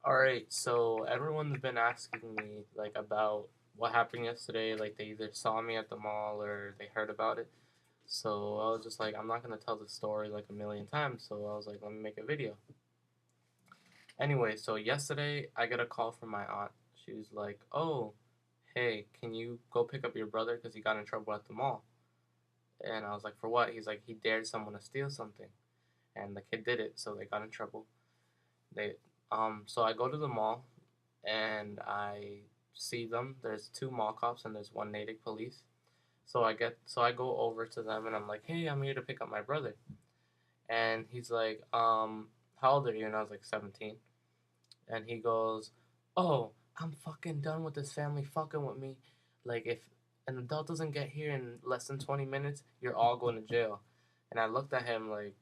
Alright, so everyone's been asking me about what happened yesterday. Like they either saw me at the mall or they heard about it. So I was just like, I'm not gonna tell the story like a million times. So I was like, let me make a video. Anyway, so yesterday I get a call from my aunt. She was like, "Oh, hey, can you go pick up your brother because he got in trouble at the mall?" And I was like, "For what?" He's like, "He dared someone to steal something, and the kid did it, so they got in trouble." They so I go to the mall and I see them. There's two mall cops and there's one Natick police. So I go over to them and I'm like, "Hey, I'm here to pick up my brother." And he's like, how old are you?" And I was like 17. And he goes, "Oh, I'm fucking done with this family fucking with me. Like if an adult doesn't get here in less than 20 minutes, you're all going to jail." And I looked at him like,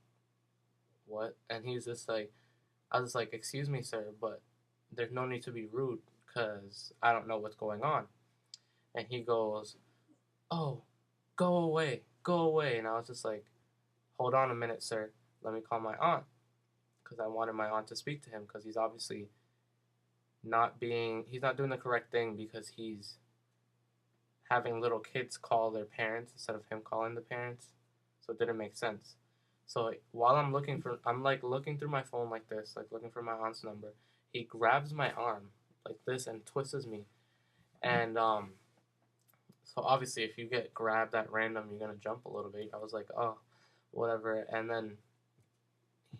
"What?" And he's just like, I was just like, "Excuse me, sir, but there's no need to be rude because I don't know what's going on." And he goes, "Oh, go away, go away." And I was just like, "Hold on a minute, sir. Let me call my aunt." Because I wanted my aunt to speak to him because he's obviously he's not doing the correct thing because he's having little kids call their parents instead of him calling the parents. So it didn't make sense. So while I'm like looking through my phone like this, like looking for my aunt's number. He grabs my arm like this and twists me. And so obviously if you get grabbed at random, you're gonna jump a little bit. I was like, oh, whatever. And then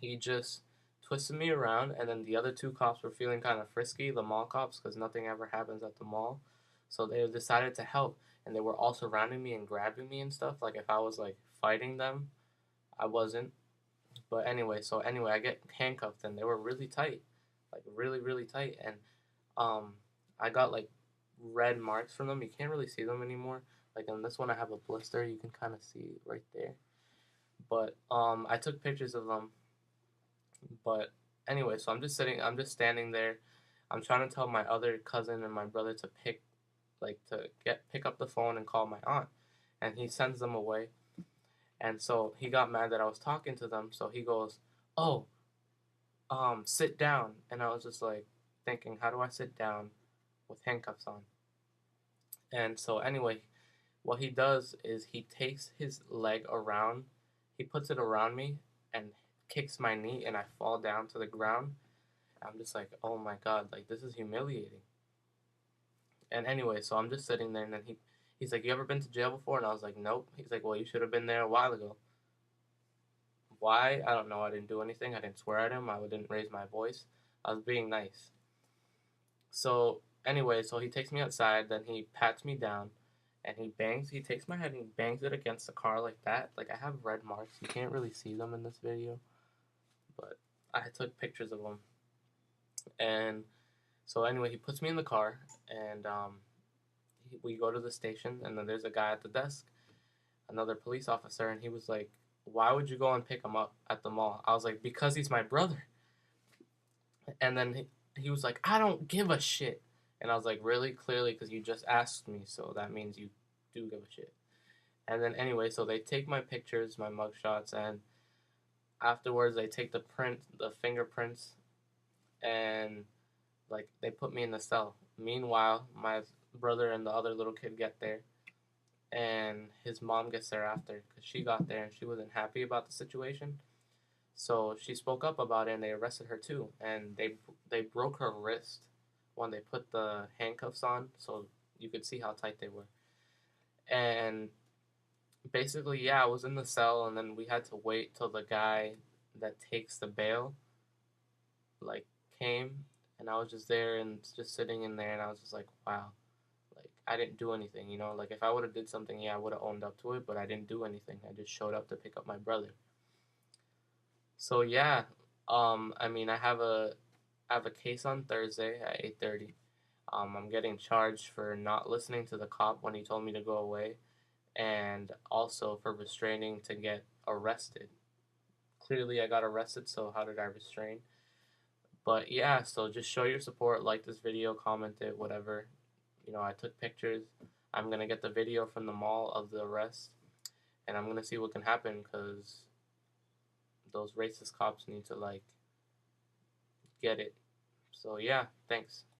he just twisted me around, and then the other two cops were feeling kind of frisky, the mall cops, because nothing ever happens at the mall. So they decided to help, and they were all surrounding me and grabbing me and stuff. Like if I was like fighting them, I wasn't. But anyway, I get handcuffed, and they were really tight, like really really tight, and um, I got like red marks from them. You can't really see them anymore. Like on this one, I have a blister. You can kind of see right there. But I took pictures of them. But anyway, so I'm just standing there. I'm trying to tell my other cousin and my brother to pick up the phone and call my aunt, and he sends them away. And so he got mad that I was talking to them. So he goes, "Oh, sit down." And I was just like thinking, how do I sit down with handcuffs on? And so anyway, what he does is he takes his leg around, he puts it around me and kicks my knee, and I fall down to the ground. I'm just like, oh my god, like this is humiliating. And anyway, so I'm just sitting there, and then he's like, "You ever been to jail before?" And I was like, "Nope." He's like, "Well, you should have been there a while ago." Why? I don't know. I didn't do anything. I didn't swear at him. I didn't raise my voice. I was being nice. So anyway, so he takes me outside, then he pats me down, and he takes my head and he bangs it against the car like that. Like I have red marks. You can't really see them in this video, but I took pictures of them. And so anyway, he puts me in the car, and we go to the station, and then there's a guy at the desk, another police officer, and he was like, "Why would you go and pick him up at the mall?" I was like, "Because he's my brother." And then he was like, "I don't give a shit." And I was like, "Really? Clearly, because you just asked me, so that means you do give a shit." And then anyway, so they take my pictures, my mugshots, and afterwards they take the fingerprints, and like they put me in the cell. Meanwhile, my brother and the other little kid get there, and his mom gets there after because she got there and she wasn't happy about the situation. So she spoke up about it and they arrested her too. And they broke her wrist when they put the handcuffs on, so you could see how tight they were. And basically, yeah, I was in the cell, and then we had to wait till the guy that takes the bail like came, and I was just there and just sitting in there, and I was just like, wow, like I didn't do anything, you know. Like if I would have did something, yeah, I would have owned up to it, but I didn't do anything. I just showed up to pick up my brother. So yeah, I mean, I have a case on Thursday at 8:30. I'm getting charged for not listening to the cop when he told me to go away, and also for restraining to get arrested. Clearly, I got arrested, so how did I restrain? But yeah, so just show your support, like this video, comment it, whatever. You know, I took pictures. I'm gonna get the video from the mall of the arrest, and I'm gonna see what can happen because those racist cops need to like get it. So yeah, thanks.